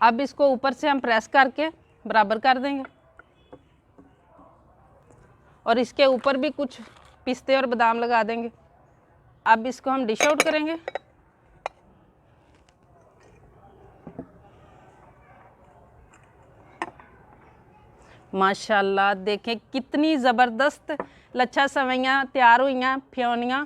अब इसको ऊपर से हम प्रेस करके बराबर कर देंगे और इसके ऊपर भी कुछ पिस्ते और बादाम लगा देंगे। अब इसको हम डिश आउट करेंगे। माशाल्लाह देखें कितनी ज़बरदस्त लच्छा सेवइयाँ तैयार हुई हैं, फ्योनियाँ।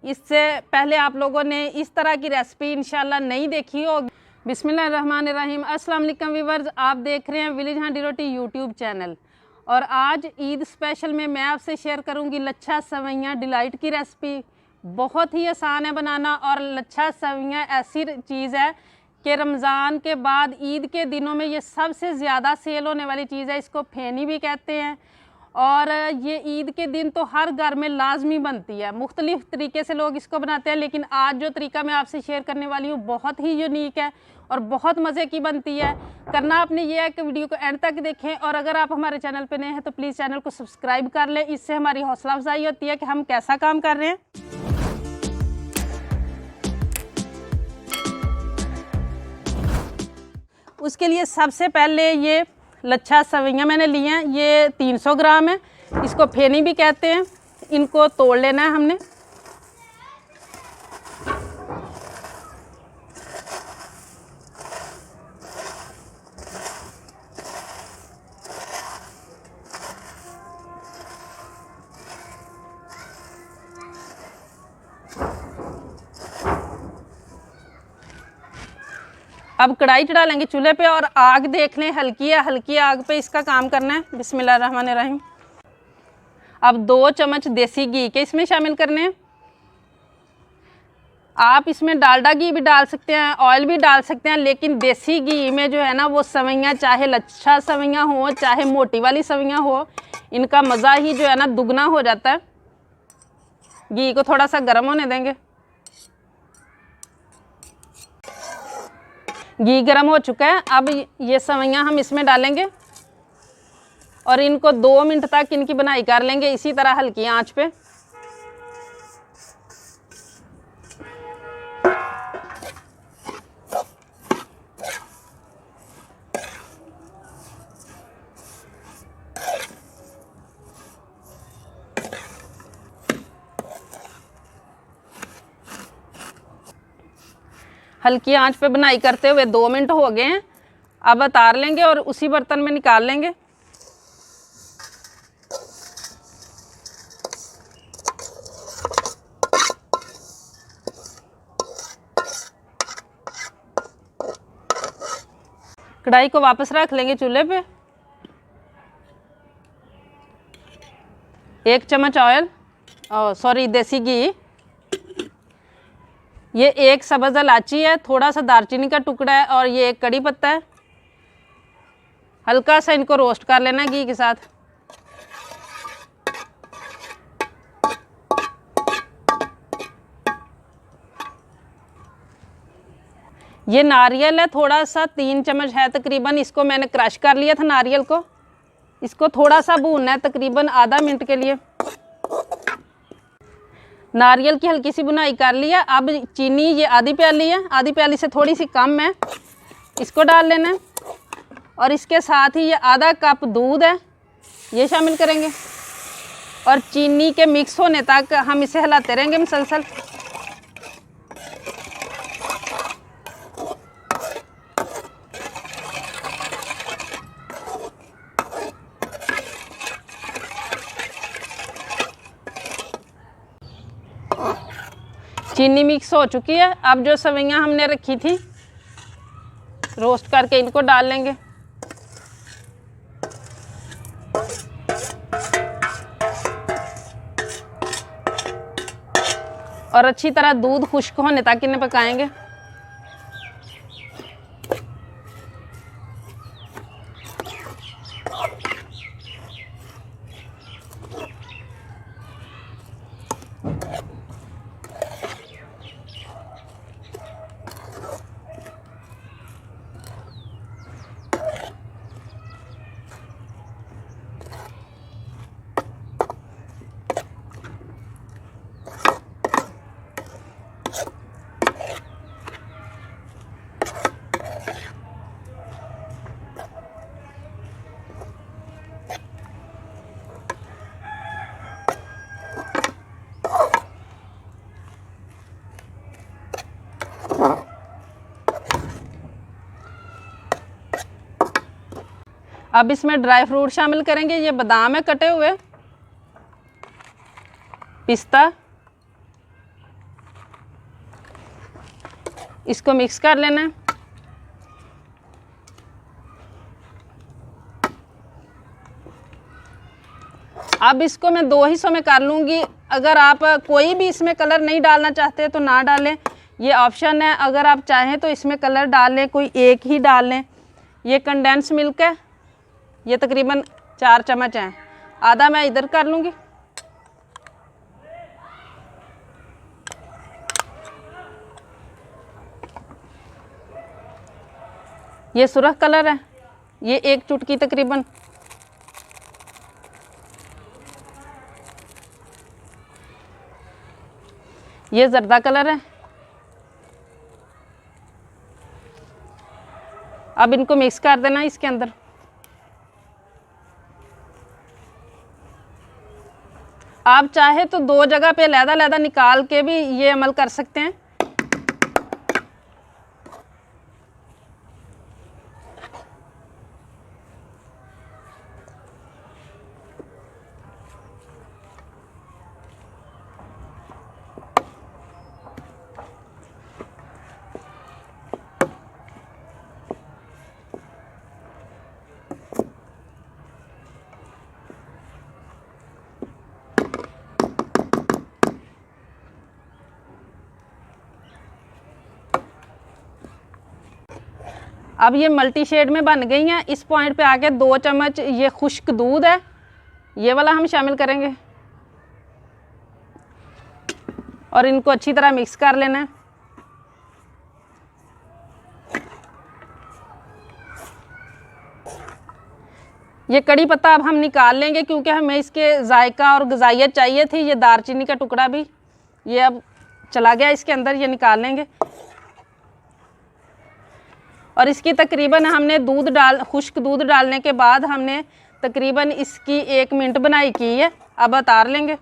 इससे पहले आप लोगों ने इस तरह की रेसिपी इंशाल्लाह नहीं देखी होगी। बिस्मिल्लाहिर्रहमानिर्रहीम। अस्सलाम वालेकुम व्यूअर्स, आप देख रहे हैं विलेज हांडी रोटी यूट्यूब चैनल। और आज ईद स्पेशल में मैं आपसे शेयर करूंगी लच्छा सेवइयाँ डिलाइट की रेसिपी। बहुत ही आसान है बनाना और लच्छा सेवइयाँ ऐसी चीज़ है कि रमज़ान के बाद ईद के दिनों में ये सबसे ज़्यादा सेल होने वाली चीज़ है। इसको फेनी भी कहते हैं और ये ईद के दिन तो हर घर में लाजमी बनती है। मुख्तलिफ़ तरीके से लोग इसको बनाते हैं, लेकिन आज जो तरीका मैं आपसे शेयर करने वाली हूँ बहुत ही यूनिक है और बहुत मज़े की बनती है। करना आपने ये है कि वीडियो को एंड तक देखें और अगर आप हमारे चैनल पर नए हैं तो प्लीज़ चैनल को सब्सक्राइब कर लें। इससे हमारी हौसला अफजाई होती है कि हम कैसा काम कर रहे हैं। उसके लिए सबसे पहले ये लच्छा सेवइयाँ मैंने लिए हैं, ये 300 ग्राम है। इसको फेनी भी कहते हैं। इनको तोड़ लेना है हमने। अब कढ़ाई चढ़ा लेंगे चूल्हे पे और आग देख लें हल्की है, हल्की आग पे इसका काम करना है। बिस्मिल्लाहिर्रहमानिर्रहीम। अब 2 चम्मच देसी घी के इसमें शामिल करने हैं। आप इसमें डालडा घी भी डाल सकते हैं, ऑयल भी डाल सकते हैं, लेकिन देसी घी में जो है ना वो सेवइयाँ, चाहे लच्छा सेवइयाँ हो चाहे मोटी वाली सेवइयाँ हो, इनका मज़ा ही जो है ना दुगना हो जाता है। घी को थोड़ा सा गर्म होने देंगे। घी गर्म हो चुका है। अब ये सेवइयाँ हम इसमें डालेंगे और इनको 2 मिनट तक इनकी बनाई कर लेंगे इसी तरह हल्की आंच पे। हल्की आंच पे बनाई करते हुए 2 मिनट हो गए हैं। अब उतार लेंगे और उसी बर्तन में निकाल लेंगे। कढ़ाई को वापस रख लेंगे चूल्हे पे। 1 चम्मच ऑयल, सॉरी देसी घी। ये 1 सब्ज़ इलायची है, थोड़ा सा दालचीनी का टुकड़ा है और ये 1 कड़ी पत्ता है। हल्का सा इनको रोस्ट कर लेना घी के साथ। ये नारियल है, थोड़ा सा 3 चम्मच है तकरीबन। इसको मैंने क्रश कर लिया था नारियल को। इसको थोड़ा सा भूनना है तकरीबन आधा मिनट के लिए। नारियल की हल्की सी भुनाई कर लिया। अब चीनी ये आधी प्याली है, आधी प्याली से थोड़ी सी कम है, इसको डाल लेना है। और इसके साथ ही ये आधा कप दूध है, ये शामिल करेंगे और चीनी के मिक्स होने तक हम इसे हिलाते रहेंगे मुसलसल। चीनी मिक्स हो चुकी है। अब जो सेवइयाँ हमने रखी थी रोस्ट करके इनको डाल लेंगे और अच्छी तरह दूध खुश्क होने तक इन्हें पकाएंगे। अब इसमें ड्राई फ्रूट शामिल करेंगे। ये बादाम है कटे हुए, पिस्ता, इसको मिक्स कर लेना है। अब इसको मैं 2 हिस्सों में कर लूँगी। अगर आप कोई भी इसमें कलर नहीं डालना चाहते तो ना डालें, ये ऑप्शन है। अगर आप चाहें तो इसमें कलर डाल लें, कोई एक ही डाल लें। ये कंडेंस मिल्क है, ये तकरीबन 4 चम्मच हैं, आधा मैं इधर कर लूँगी। ये सुरख कलर है, ये 1 चुटकी तकरीबन। ये जर्दा कलर है। अब इनको मिक्स कर देना इसके अंदर। आप चाहे तो 2 जगह पे अलग-अलग निकाल के भी ये अमल कर सकते हैं। अब ये मल्टी शेड में बन गई हैं। इस पॉइंट पे आके 2 चम्मच ये खुश्क दूध है, ये वाला हम शामिल करेंगे और इनको अच्छी तरह मिक्स कर लेना है। ये कड़ी पत्ता अब हम निकाल लेंगे क्योंकि हमें इसके जायका और ग़िज़ाइयत चाहिए थी। ये दारचीनी का टुकड़ा भी ये अब चला गया इसके अंदर, ये निकाल लेंगे। और इसकी तकरीबन हमने खुश्क दूध डालने के बाद हमने तकरीबन इसकी 1 मिनट बनाई की है। अब उतार लेंगे।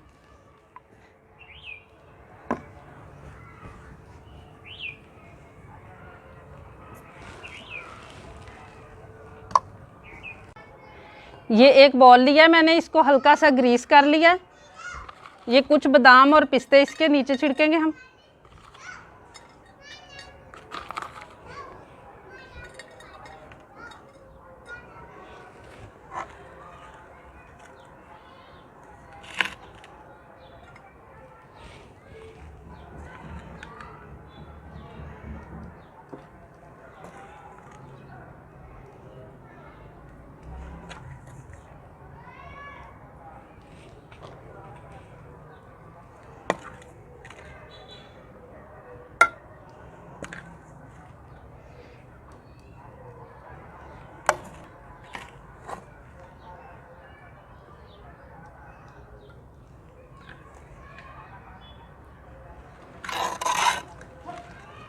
ये एक बॉल लिया मैंने, इसको हल्का सा ग्रीस कर लिया। ये कुछ बादाम और पिस्ते इसके नीचे छिड़केंगे हम।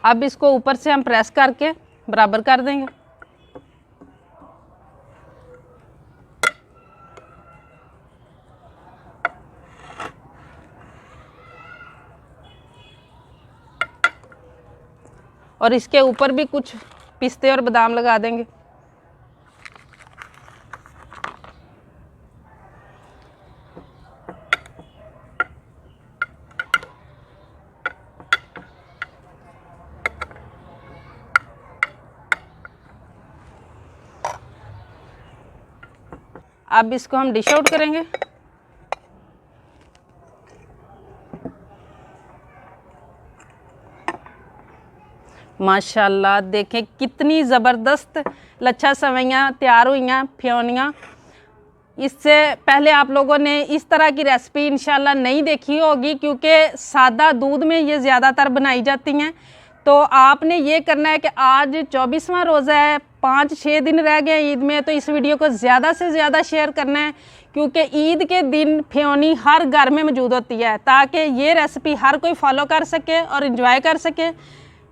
अब इसको ऊपर से हम प्रेस करके बराबर कर देंगे। और इसके ऊपर भी कुछ पिस्ते और बादाम लगा देंगे। अब इसको हम डिश आउट करेंगे। माशाल्लाह देखें कितनी ज़बरदस्त लच्छा सेवइयाँ तैयार हुई हैं, फ्योनियाँ। इससे पहले आप लोगों ने इस तरह की रेसिपी इंशाल्लाह नहीं देखी होगी क्योंकि सादा दूध में ये ज़्यादातर बनाई जाती हैं। तो आपने ये करना है कि आज 24वां रोज़ा है, 5-6 दिन रह गए ईद में, तो इस वीडियो को ज़्यादा से ज़्यादा शेयर करना है क्योंकि ईद के दिन फ्योनी हर घर में मौजूद होती है ताकि ये रेसिपी हर कोई फॉलो कर सके और इन्जॉय कर सके।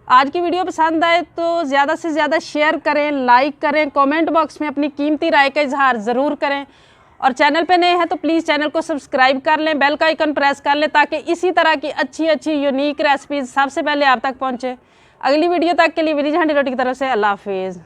आज की वीडियो पसंद आए तो ज़्यादा से ज़्यादा शेयर करें, लाइक करें, कमेंट बॉक्स में अपनी कीमती राय का इजहार ज़रूर करें और चैनल पे नए हैं तो प्लीज़ चैनल को सब्सक्राइब कर लें, बेल का आइकन प्रेस कर लें ताकि इसी तरह की अच्छी अच्छी यूनिक रेसिपीज़ सबसे पहले आप तक पहुँचे। अगली वीडियो तक के लिए विलीज हांडी रोटी की तरफ से अल्लाह हाफिज़।